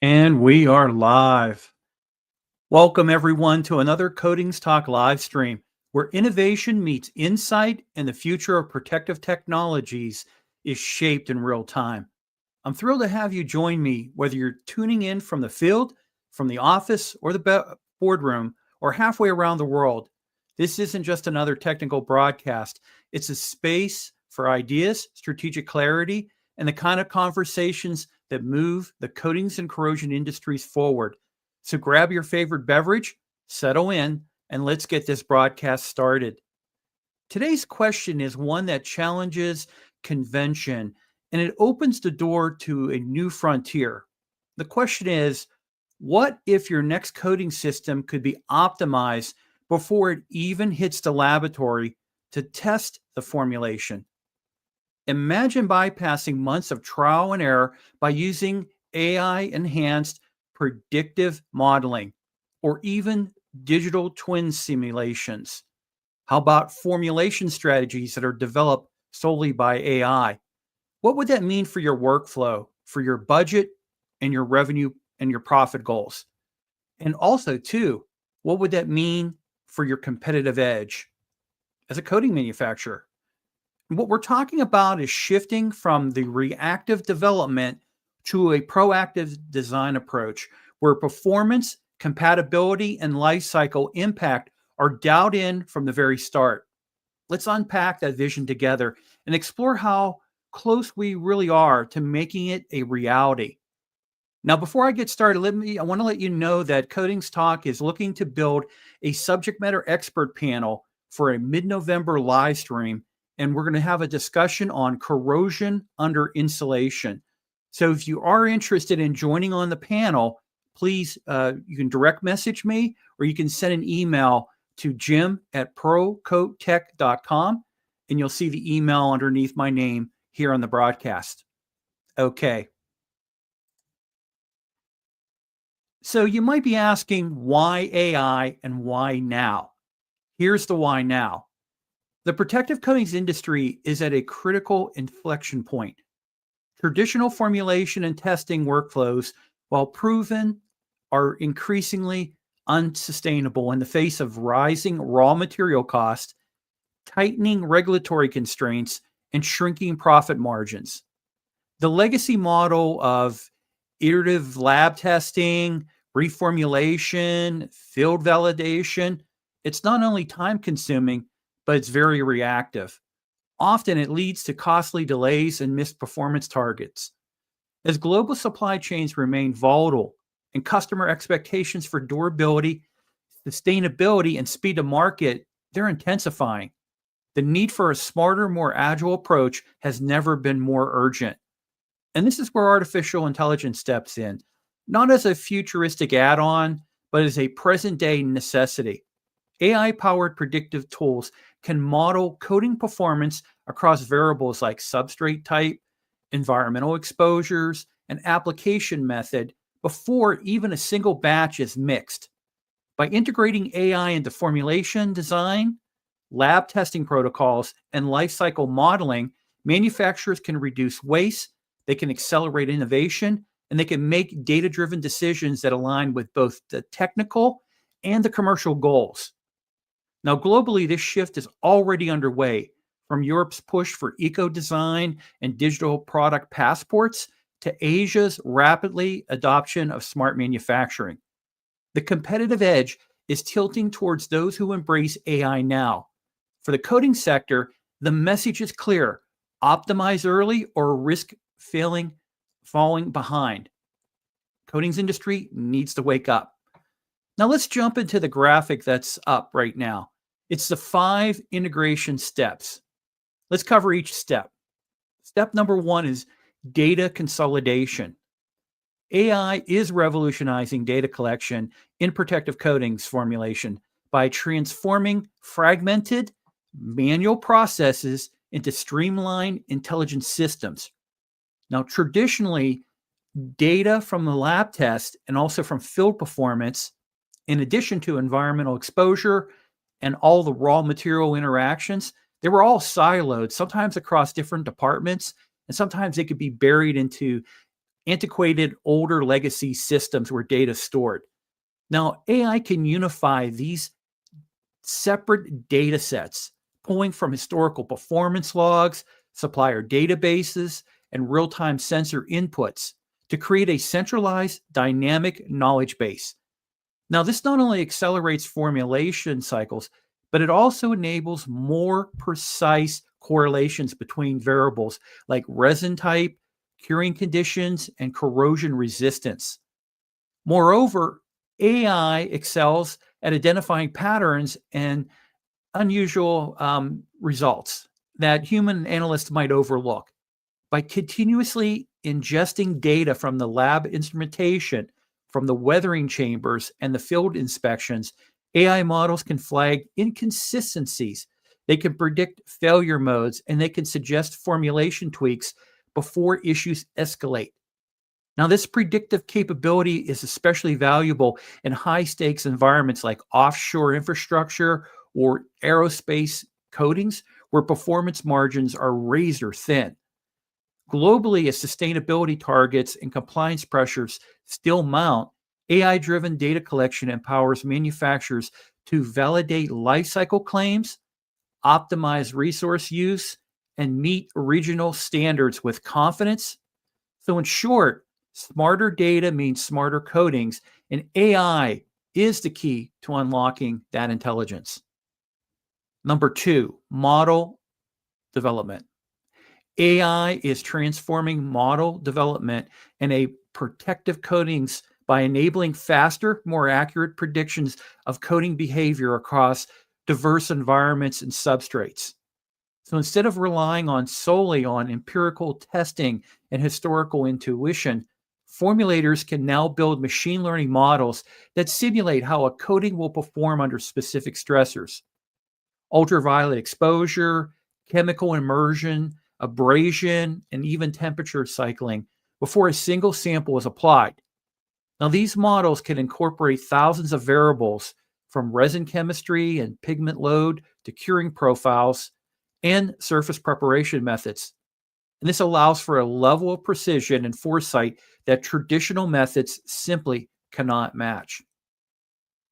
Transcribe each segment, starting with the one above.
And we are live. Welcome, everyone, to another Coatings Talk Livestream, where innovation meets insight and the future of protective technologies is shaped in real time. I'm thrilled to have you join me, whether you're tuning in from the field, from the office, or the boardroom, or halfway around the world. This isn't just another technical broadcast, it's a space for ideas, strategic clarity, and the kind of conversations that move the coatings and corrosion industries forward. So grab your favorite beverage, settle in, and let's get this broadcast started. Today's question is one that challenges convention and it opens the door to a new frontier. The question is, what if your next coating system could be optimized before it even hits the laboratory to test the formulation? Imagine bypassing months of trial and error by using AI enhanced predictive modeling or even digital twin simulations. How about formulation strategies that are developed solely by AI? What would that mean for your workflow, for your budget, and your revenue and your profit goals? And also, too, what would that mean for your competitive edge as a coating manufacturer? What we're talking about is shifting from the reactive development to a proactive design approach where performance, compatibility, and lifecycle impact are dialed in from the very start. Let's unpack that vision together and explore how close we really are to making it a reality. Now, before I get started, I want to let you know that Coatings Talk is looking to build a subject matter expert panel for a mid-November live stream, and we're going to have a discussion on corrosion under insulation. So if you are interested in joining on the panel, please, you can direct message me or you can send an email to jim@procoattech.com, and you'll see the email underneath my name here on the broadcast. Okay. So you might be asking, why AI and why now? Here's the why now. The protective coatings industry is at a critical inflection point. Traditional formulation and testing workflows, while proven, are increasingly unsustainable in the face of rising raw material costs, tightening regulatory constraints, and shrinking profit margins. The legacy model of iterative lab testing, reformulation, field validation, it's not only time consuming, but it's very reactive. Often it leads to costly delays and missed performance targets. As global supply chains remain volatile and customer expectations for durability, sustainability, and speed to market, they're intensifying. The need for a smarter, more agile approach has never been more urgent. And this is where artificial intelligence steps in, not as a futuristic add-on, but as a present-day necessity. AI-powered predictive tools can model coating performance across variables like substrate type, environmental exposures, and application method before even a single batch is mixed. By integrating AI into formulation design, lab testing protocols, and lifecycle modeling, manufacturers can reduce waste, they can accelerate innovation, and they can make data-driven decisions that align with both the technical and the commercial goals. Now, globally, this shift is already underway, from Europe's push for eco-design and digital product passports to Asia's rapidly adoption of smart manufacturing. The competitive edge is tilting towards those who embrace AI now. For the coating sector, the message is clear: optimize early or risk falling behind. Coatings industry needs to wake up. Now let's jump into the graphic that's up right now. It's the 5 integration steps. Let's cover each step. Step number 1 is data consolidation. AI is revolutionizing data collection in protective coatings formulation by transforming fragmented manual processes into streamlined intelligent systems. Now, traditionally, data from the lab test and also from field performance, in addition to environmental exposure and all the raw material interactions, they were all siloed, sometimes across different departments, and sometimes they could be buried into antiquated older legacy systems where data is stored. Now, AI can unify these separate data sets, pulling from historical performance logs, supplier databases, and real time sensor inputs to create a centralized dynamic knowledge base. Now, this not only accelerates formulation cycles, but it also enables more precise correlations between variables like resin type, curing conditions, and corrosion resistance. Moreover, AI excels at identifying patterns and unusual results that human analysts might overlook. By continuously ingesting data from the lab instrumentation, from the weathering chambers, and the field inspections, AI models can flag inconsistencies. They can predict failure modes and they can suggest formulation tweaks before issues escalate. Now, this predictive capability is especially valuable in high stakes environments like offshore infrastructure or aerospace coatings, where performance margins are razor thin. Globally, as sustainability targets and compliance pressures still mount, AI driven data collection empowers manufacturers to validate lifecycle claims, optimize resource use, and meet regional standards with confidence. So, in short, smarter data means smarter coatings, and AI is the key to unlocking that intelligence. Number two, model development. AI is transforming model development and a protective coatings by enabling faster, more accurate predictions of coating behavior across diverse environments and substrates. So instead of relying solely on empirical testing and historical intuition, formulators can now build machine learning models that simulate how a coating will perform under specific stressors. Ultraviolet exposure, chemical immersion, abrasion, and even temperature cycling before a single sample is applied. Now, these models can incorporate thousands of variables from resin chemistry and pigment load to curing profiles and surface preparation methods. And this allows for a level of precision and foresight that traditional methods simply cannot match.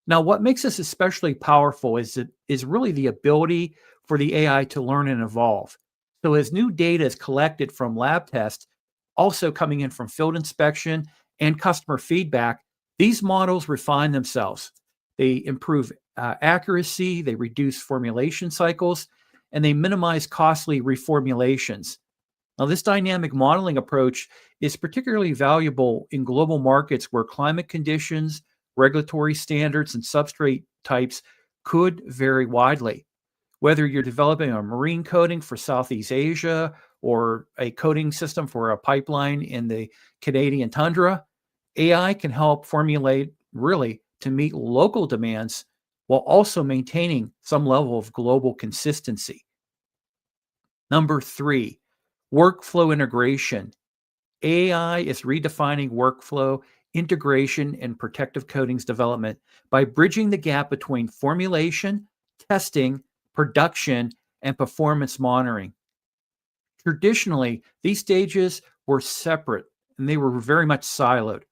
Now, what makes this especially powerful is really the ability for the AI to learn and evolve. So, as new data is collected from lab tests, also coming in from field inspection and customer feedback, these models refine themselves. They improve accuracy, they reduce formulation cycles, and they minimize costly reformulations. Now, this dynamic modeling approach is particularly valuable in global markets where climate conditions, regulatory standards, and substrate types could vary widely. Whether you're developing a marine coating for Southeast Asia or a coating system for a pipeline in the Canadian tundra, AI can help formulate really to meet local demands while also maintaining some level of global consistency. Number three, workflow integration. AI is redefining workflow integration and protective coatings development by bridging the gap between formulation, testing, production, and performance monitoring. Traditionally, these stages were separate and they were very much siloed.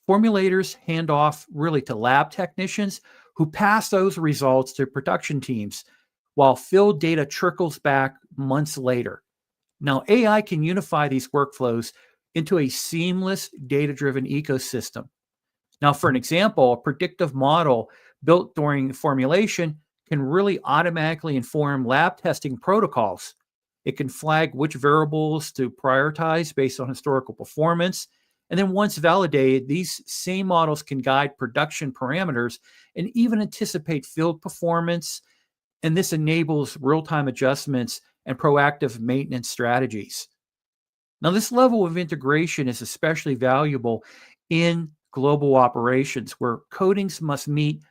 Formulators hand off really to lab technicians who pass those results to production teams, while field data trickles back months later. Now, AI can unify these workflows into a seamless data driven ecosystem. Now, for an example, a predictive model built during formulation can really automatically inform lab testing protocols. It can flag which variables to prioritize based on historical performance. And then once validated, these same models can guide production parameters and even anticipate field performance. And this enables real time adjustments and proactive maintenance strategies. Now, this level of integration is especially valuable in global operations where coatings must meet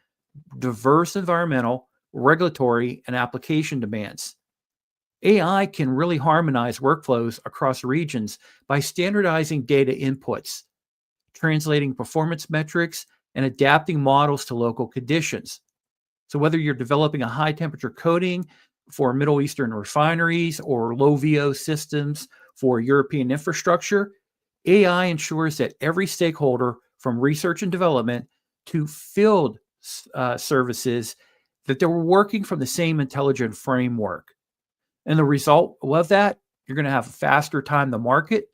diverse environmental, regulatory, and application demands. AI can really harmonize workflows across regions by standardizing data inputs, translating performance metrics, and adapting models to local conditions. So, whether you're developing a high temperature coating for Middle Eastern refineries or low VO systems for European infrastructure, AI ensures that every stakeholder, from research and development to field services, that they're working from the same intelligent framework. And the result of that, you're going to have a faster time to market,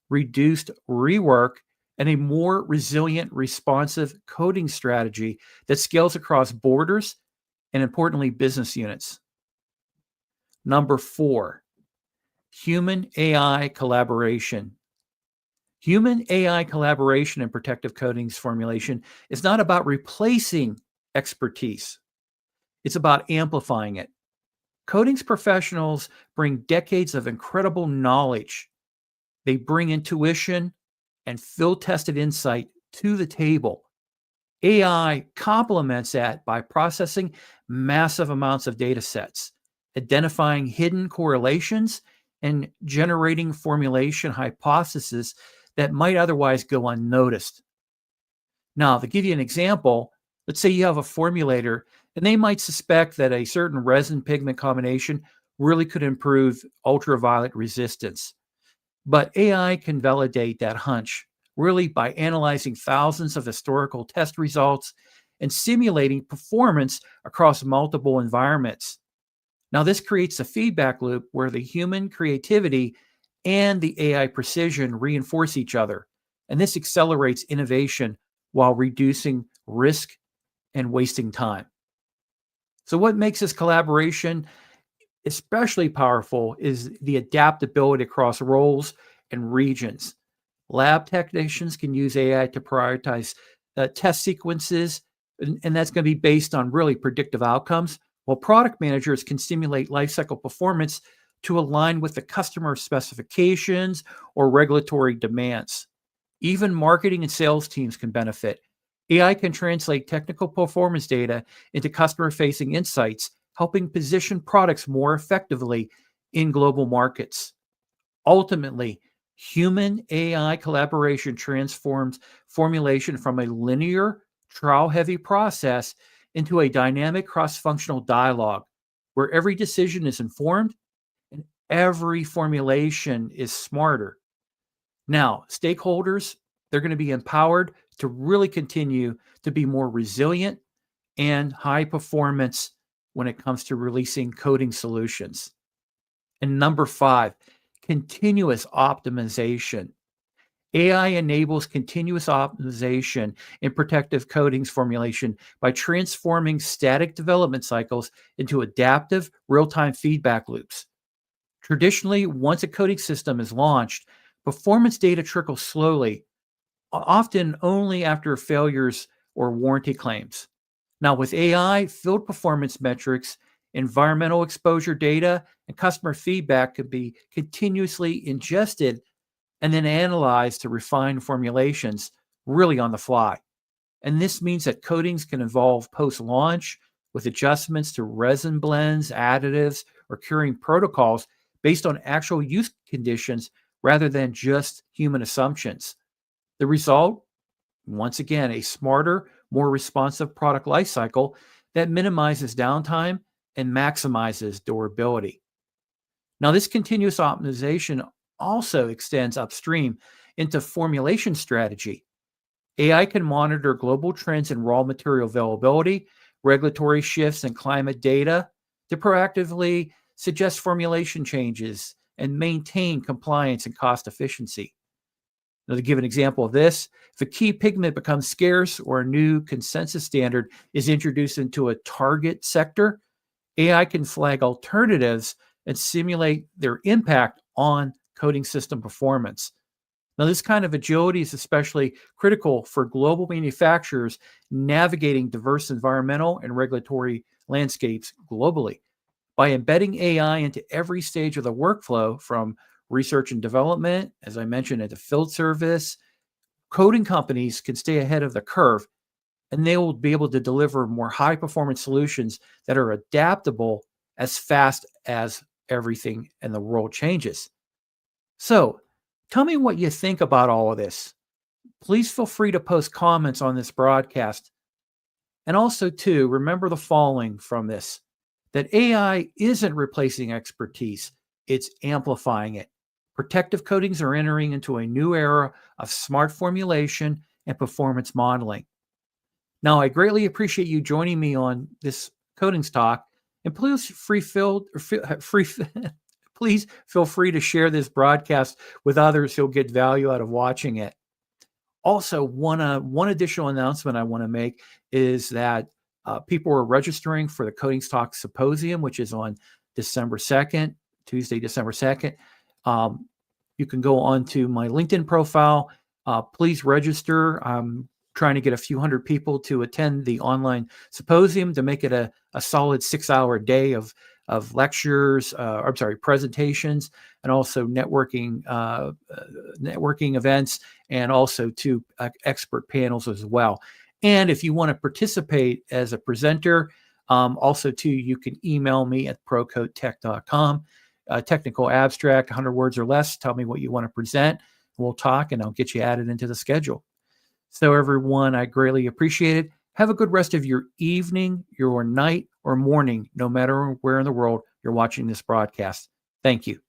reduced rework, and a more resilient, responsive coding strategy that scales across borders and, importantly, business units. Number 4, human AI collaboration. Human AI collaboration in protective coatings formulation is not about replacing expertise, it's about amplifying it. Coatings professionals bring decades of incredible knowledge. They bring intuition and field tested insight to the table. AI complements that by processing massive amounts of data sets, identifying hidden correlations, and generating formulation hypotheses that might otherwise go unnoticed. Now, to give you an example, let's say you have a formulator and they might suspect that a certain resin pigment combination really could improve ultraviolet resistance. But AI can validate that hunch really by analyzing thousands of historical test results and simulating performance across multiple environments. Now, this creates a feedback loop where the human creativity and the AI precision reinforce each other. And this accelerates innovation while reducing risk and wasting time. So, what makes this collaboration especially powerful is the adaptability across roles and regions. Lab technicians can use AI to prioritize test sequences, and that's going to be based on really predictive outcomes, while product managers can simulate lifecycle performance to align with the customer specifications or regulatory demands. Even marketing and sales teams can benefit. AI can translate technical performance data into customer facing insights, helping position products more effectively in global markets. Ultimately, human AI collaboration transforms formulation from a linear, trial heavy process into a dynamic cross functional dialogue where every decision is informed and every formulation is smarter. Now, stakeholders, they're going to be empowered to really continue to be more resilient and high performance when it comes to releasing coding solutions. And number 5, continuous optimization. AI enables continuous optimization in protective coatings formulation by transforming static development cycles into adaptive real-time feedback loops. Traditionally, once a coating system is launched, performance data trickles slowly, often only after failures or warranty claims. Now, with AI, field performance metrics, environmental exposure data, and customer feedback could be continuously ingested and then analyzed to refine formulations really on the fly. And this means that coatings can evolve post launch with adjustments to resin blends, additives, or curing protocols based on actual use conditions rather than just human assumptions. The result, once again, a smarter, more responsive product lifecycle that minimizes downtime and maximizes durability. Now, this continuous optimization also extends upstream into formulation strategy. AI can monitor global trends in raw material availability, regulatory shifts, and climate data to proactively suggest formulation changes and maintain compliance and cost efficiency. Now, to give an example of this, if a key pigment becomes scarce or a new consensus standard is introduced into a target sector, AI can flag alternatives and simulate their impact on coating system performance. Now, this kind of agility is especially critical for global manufacturers navigating diverse environmental and regulatory landscapes globally. By embedding AI into every stage of the workflow, from research and development, as I mentioned, into field service, coding companies can stay ahead of the curve and they will be able to deliver more high performance solutions that are adaptable as fast as everything in the world changes. So, tell me what you think about all of this. Please feel free to post comments on this broadcast. And also, too, remember the following from this: that AI isn't replacing expertise, it's amplifying it. Protective coatings are entering into a new era of smart formulation and performance modeling. Now, I greatly appreciate you joining me on this Coatings Talk, and please please feel free to share this broadcast with others who'll get value out of watching it. Also, one additional announcement I want to make is that people are registering for the Coatings Talk Symposium, which is on December 2nd, Tuesday, December 2nd. You can go on to my LinkedIn profile. Please register. I'm trying to get a few hundred people to attend the online symposium to make it a solid 6-hour day of lectures, presentations, and also networking events, and also two expert panels as well. And if you want to participate as a presenter, also too, you can email me at procoattech.com. Technical abstract, 100 words or less. Tell me what you want to present. We'll talk, and I'll get you added into the schedule. So everyone, I greatly appreciate it. Have a good rest of your evening, your night, or morning, no matter where in the world you're watching this broadcast. Thank you.